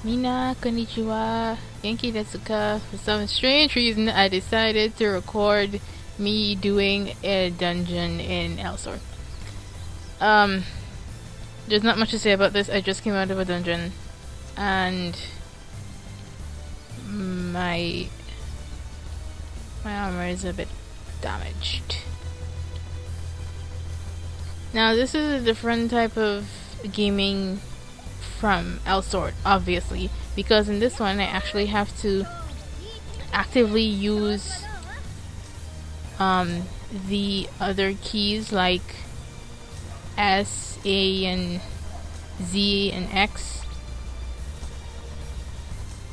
Mina, konnichiwa, Genki Desuka. For some strange reason, I decided to record me doing a dungeon in Elsor. There's not much to say about this. I just came out of a dungeon, and my armor is a bit damaged. Now, this is a different type of gaming from Elsword, obviously, because in this one I actually have to actively use the other keys like S, A, and Z and X.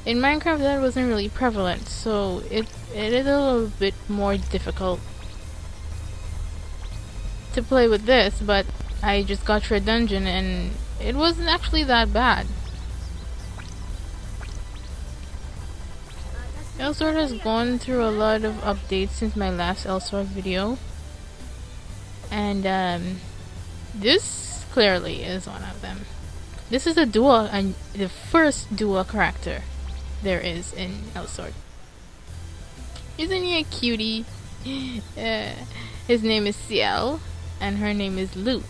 In Minecraft that wasn't really prevalent, so it is a little bit more difficult to play with this, but I just got through a dungeon and it wasn't actually that bad. Elsword has gone through a lot of updates since my last Elsword video, and this clearly is one of them. This is a dual, and the first dual character there is in Elsword. Isn't he a cutie? His name is LuCiel, and her name is Lu.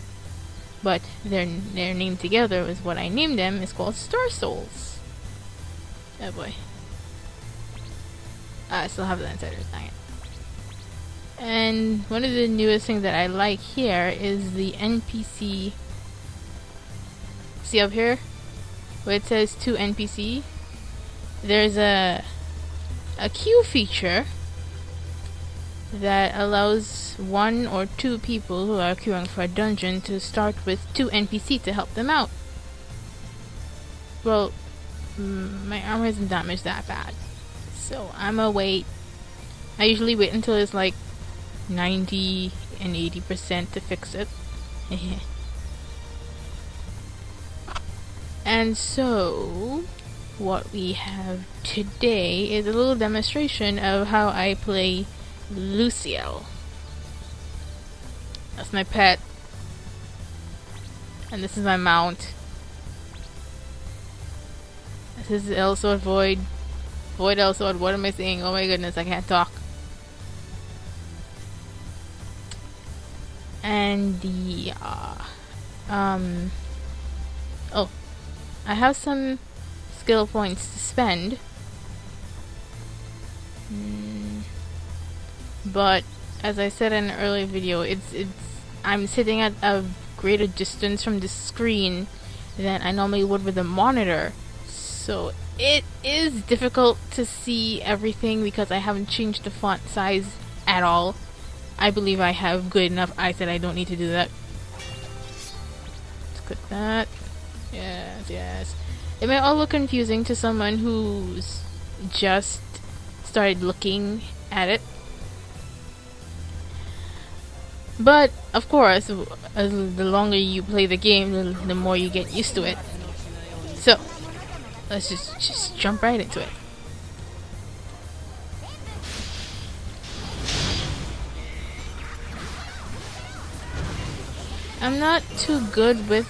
But their name together is what I named them. Is called Star Souls. Oh boy. I still have the insiders, dang it. And one of the newest things that I like here is the NPC. See up here? Where it says to NPC. There's a queue feature that allows 1 or 2 people who are queuing for a dungeon to start with 2 NPC to help them out. Well, my armor isn't damaged that bad, so I'ma wait. I usually wait until it's like 90 and 80% to fix it. And so what we have today is a little demonstration of how I play LuCiel. That's my pet. And this is my mount. This is Elsword Void. Void Elsword, what am I saying? Oh my goodness, I can't talk. And the oh, I have some skill points to spend. But as I said in an earlier video, I'm sitting at a greater distance from the screen than I normally would with a monitor, so it is difficult to see everything because I haven't changed the font size at all. I believe I have good enough eyes that I don't need to do that. Let's click that. Yes. It may all look confusing to someone who's just started looking at it. But, of course, the longer you play the game, the more you get used to it. So, let's just jump right into it. I'm not too good with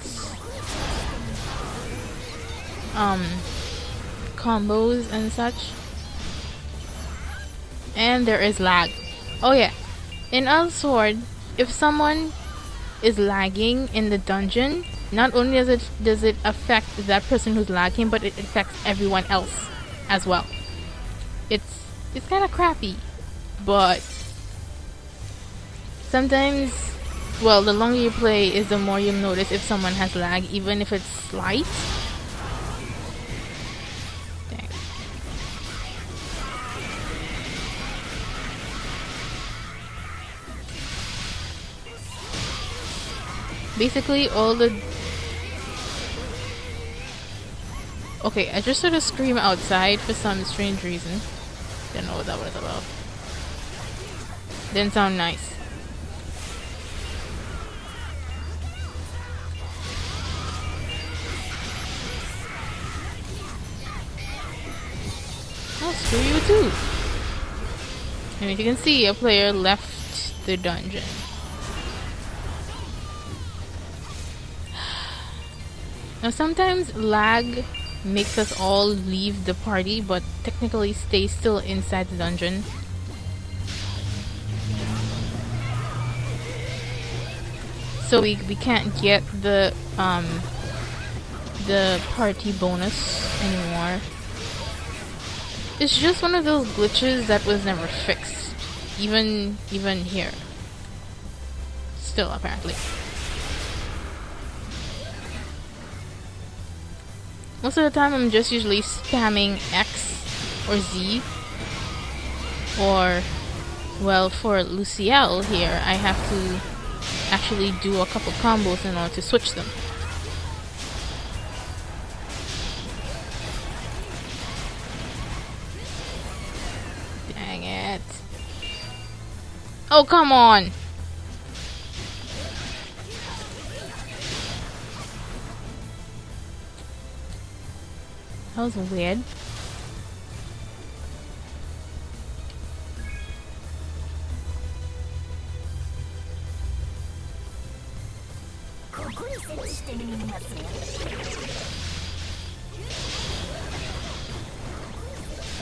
combos and such. And there is lag. Oh yeah, in Elsword, if someone is lagging in the dungeon, not only does it affect that person who's lagging, but it affects everyone else as well. It's kind of crappy, but sometimes, well, the longer you play is the more you'll notice if someone has lag, even if it's slight. Dang. Basically, all the... Okay, I just heard a scream outside for some strange reason. Didn't know what that was about. Didn't sound nice. Oh, screw you too. And if you can see, a player left the dungeon. Now sometimes lag makes us all leave the party, but technically stay still inside the dungeon. So we can't get the party bonus anymore. It's just one of those glitches that was never fixed. Even here. Still, apparently. Most of the time I'm just usually spamming X or Z. Or, well, for LuCiel here, I have to actually do a couple combos in order to switch them. Dang it. Oh, come on! That was weird.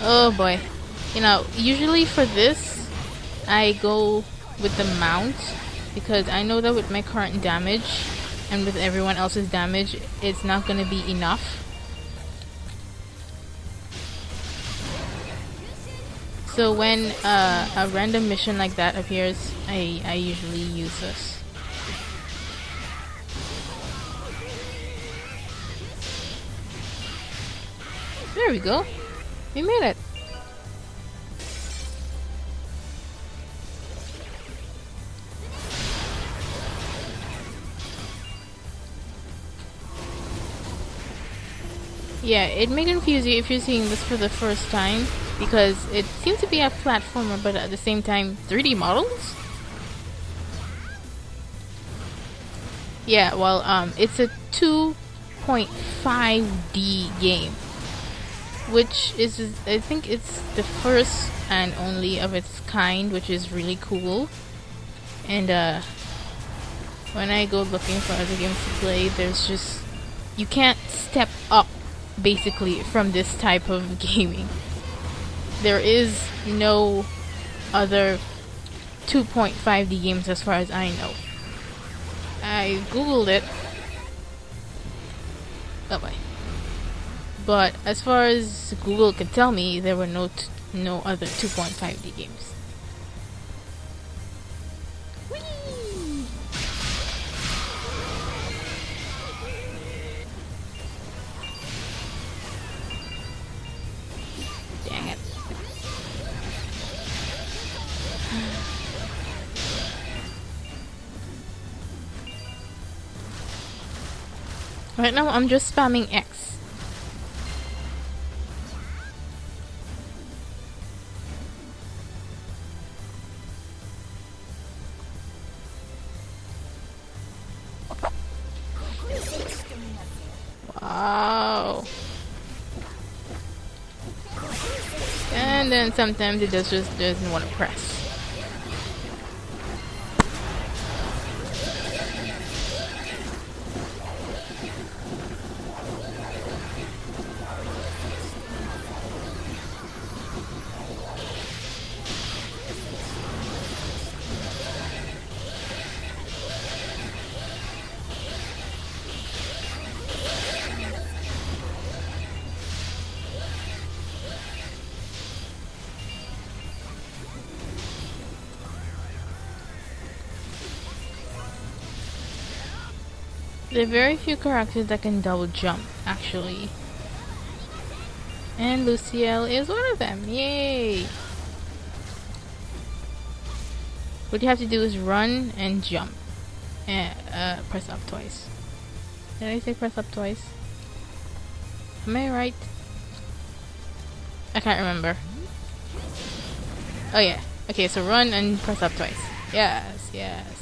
Oh boy. You know, usually for this, I go with the mount because I know that with my current damage and with everyone else's damage, it's not gonna be enough. So when a random mission like that appears, I usually use this. There we go. We made it. Yeah, it may confuse you if you're seeing this for the first time, because it seems to be a platformer, but at the same time, 3D models? Yeah, well, it's a 2.5D game, which is, I think it's the first and only of its kind, which is really cool. And, when I go looking for other games to play, there's just, you can't step up, basically, from this type of gaming. There is no other 2.5D games as far as I know. I googled it. Oh boy. But as far as Google could tell me, there were no other 2.5D games. Whee! Dang it. Right now I'm just spamming X. Wow. And then sometimes it just doesn't want to press. There are very few characters that can double jump, actually. And LuCiel is one of them. Yay! What you have to do is run and jump. And press up twice. Did I say press up twice? Am I right? I can't remember. Oh yeah. Okay, so run and press up twice. Yes, yes.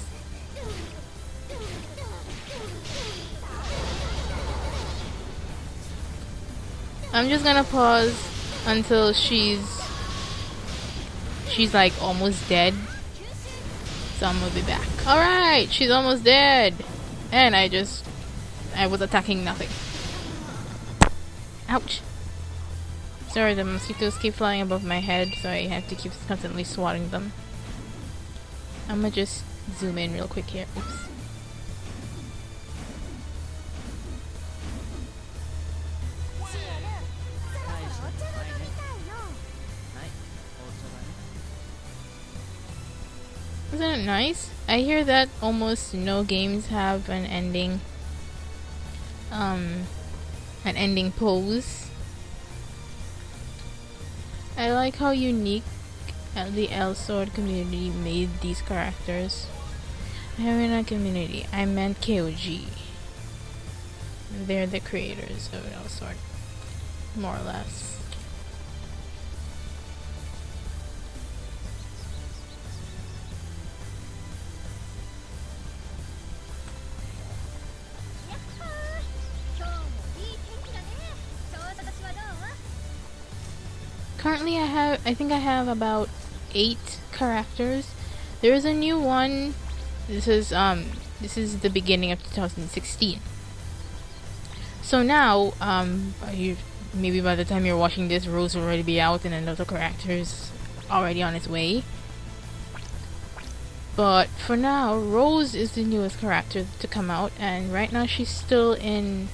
I'm just gonna pause until she's like almost dead. So I'm gonna be back. Alright, she's almost dead. And I was attacking nothing. Ouch! Sorry, the mosquitoes keep flying above my head, so I have to keep constantly swatting them. I'm gonna just zoom in real quick here. Oops. Isn't it nice? I hear that almost no games have an ending pose. I like how unique the L-Sword community made these characters. I mean not community, I meant KOG. They're the creators of L-Sword, more or less. Currently I think I have about 8 characters. There is a new one. This is the beginning of 2016. So now, maybe by the time you're watching this, Rose will already be out and another character is already on its way. But for now, Rose is the newest character to come out, and right now she's still in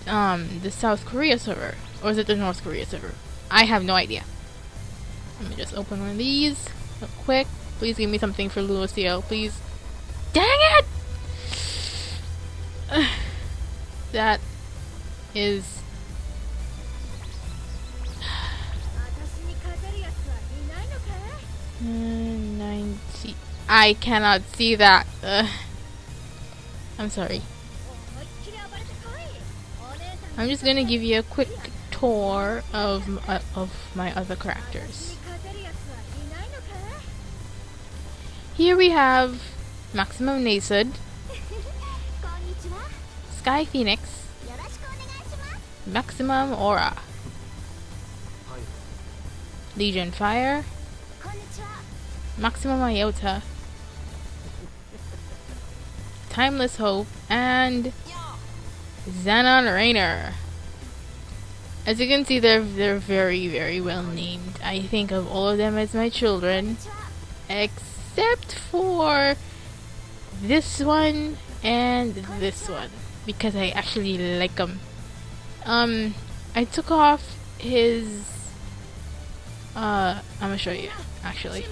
the South Korea server. Or is it the North Korea server? I have no idea. Let me just open one of these real quick. Please give me something for LuCiel, please. Dang it! That is... 90. I cannot see that. I'm sorry. I'm just gonna give you a quick tour of my other characters. Here we have Maximum Nasud, Sky Phoenix, Maximum Aura, Legion Fire, Maximum Iota, Timeless Hope, and Xenon Rainer. As you can see, they're very, very well named. I think of all of them as my children, except for this one and this one, because I actually like them. I took off his... I'm gonna show you, actually.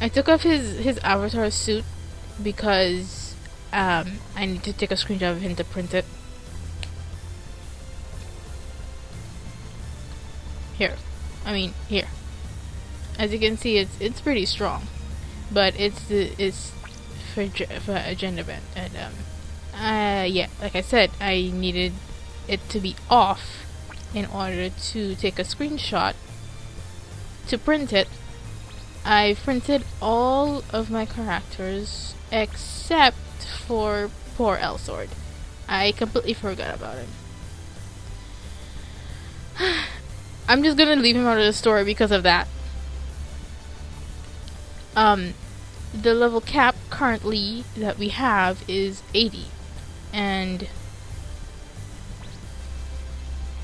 I took off his avatar suit because I need to take a screenshot of him to print it. Here. As you can see, it's pretty strong, but it's for agenda event, and yeah, like I said, I needed it to be off in order to take a screenshot to print it. I printed all of my characters except for poor L-Sword. I completely forgot about him. I'm just gonna leave him out of the story because of that. The level cap currently that we have is 80, and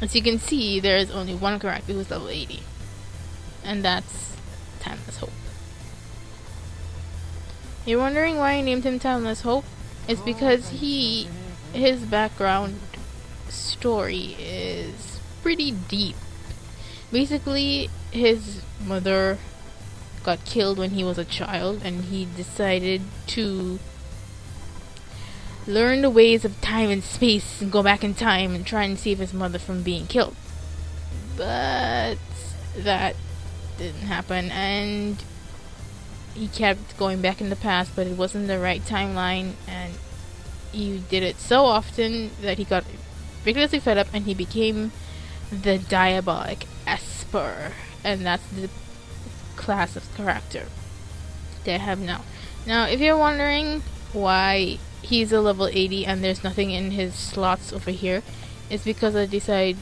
as you can see, there is only one character who's level 80, and that's Timeless Hope. You're wondering why I named him Timeless Hope? It's because his background story is pretty deep. Basically, his mother got killed when he was a child, and he decided to learn the ways of time and space and go back in time and try and save his mother from being killed. But that didn't happen, and he kept going back in the past, but it wasn't the right timeline, and he did it so often that he got ridiculously fed up, and he became the Diabolic Esper, and that's the class of character they have now. Now, if you're wondering why he's a level 80 and there's nothing in his slots over here, it's because I decided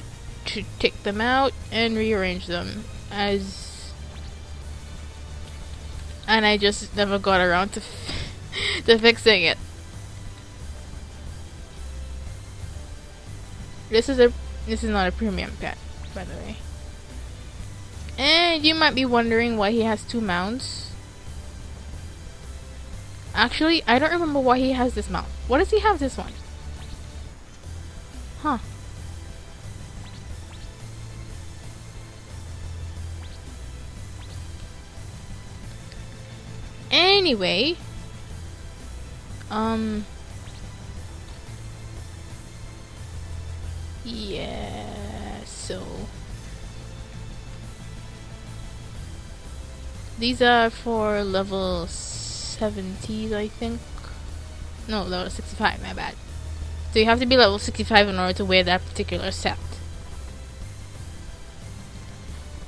to take them out and rearrange them, and I just never got around to to fixing it. This is not a premium pet, by the way. And you might be wondering why he has 2 mounts. Actually, I don't remember why he has this mount. What does he have this one? Huh. Anyway, yeah, so these are for level 70s, I think. No, level 65, my bad. So you have to be level 65 in order to wear that particular set.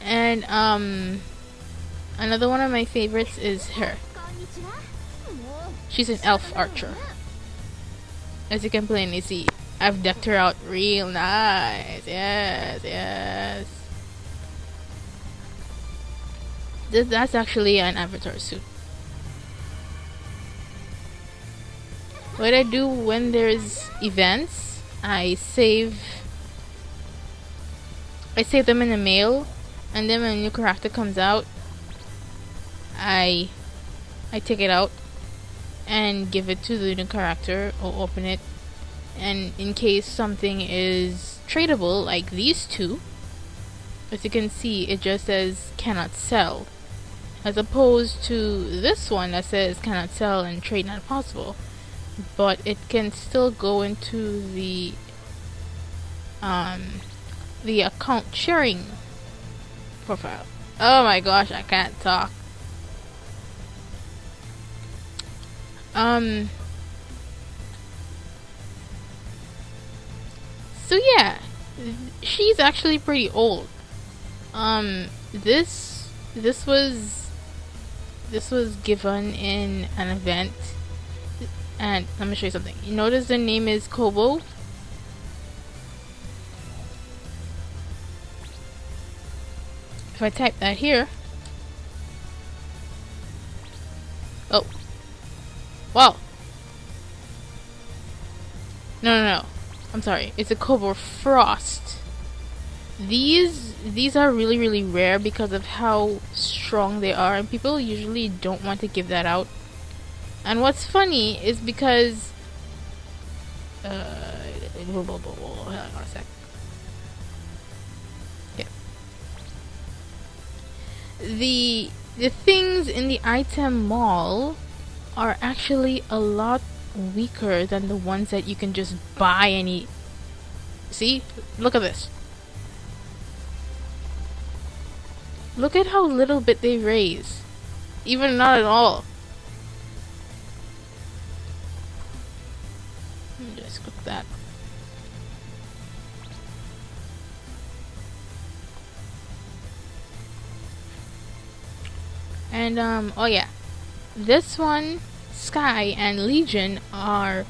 And another one of my favorites is her. She's an elf archer. As you can plainly see, I've decked her out real nice. Yes, yes. That's actually an avatar suit. What I do when there's events, I save them in the mail, and then when a new character comes out, I take it out and give it to the new character or open it, and in case something is tradable, like these two, as you can see, it just says cannot sell, as opposed to this one that says cannot sell and trade not possible. But it can still go into the account sharing profile. Oh my gosh, I can't talk. So yeah, she's actually pretty old. This was given in an event, and let me show you something. You notice the name is Kobo. If I type that here, oh, wow. No. I'm sorry. It's a Kobo Frost. These are really rare because of how strong they are, and people usually don't want to give that out. And what's funny is because hold on a sec. Yeah. The things in the item mall are actually a lot weaker than the ones that you can just buy and eat. See? Look at this. Look at how little bit they raise. Even not at all. Let me just click that. And oh yeah, this one, Sky and Legion, are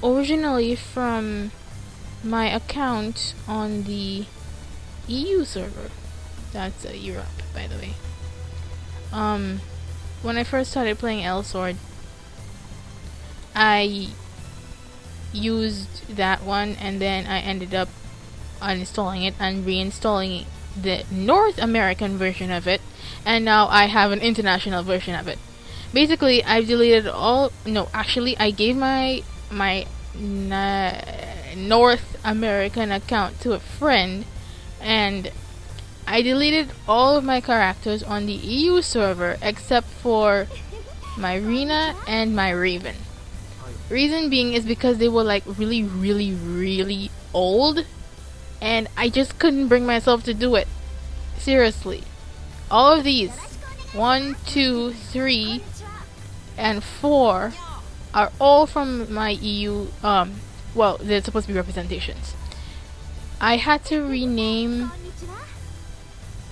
originally from my account on the EU server. That's Europe, by the way. When I first started playing L-Sword, I used that one, and then I ended up uninstalling it and reinstalling the North American version of it, and now I have an international version of it. Basically, I've deleted all. No, actually, I gave my North American account to a friend, and I deleted all of my characters on the EU server except for my Rena and my Raven. Reason being is because they were like really old, and I just couldn't bring myself to do it. Seriously. All of these, 1, 2, 3, and 4, are all from my EU, well, they're supposed to be representations. I had to rename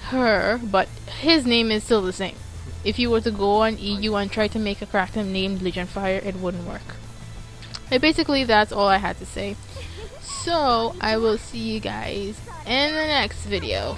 her, but his name is still the same. If you were to go on EU and try to make a character named Legion Fire, it wouldn't work. But basically, that's all I had to say. So, I will see you guys in the next video.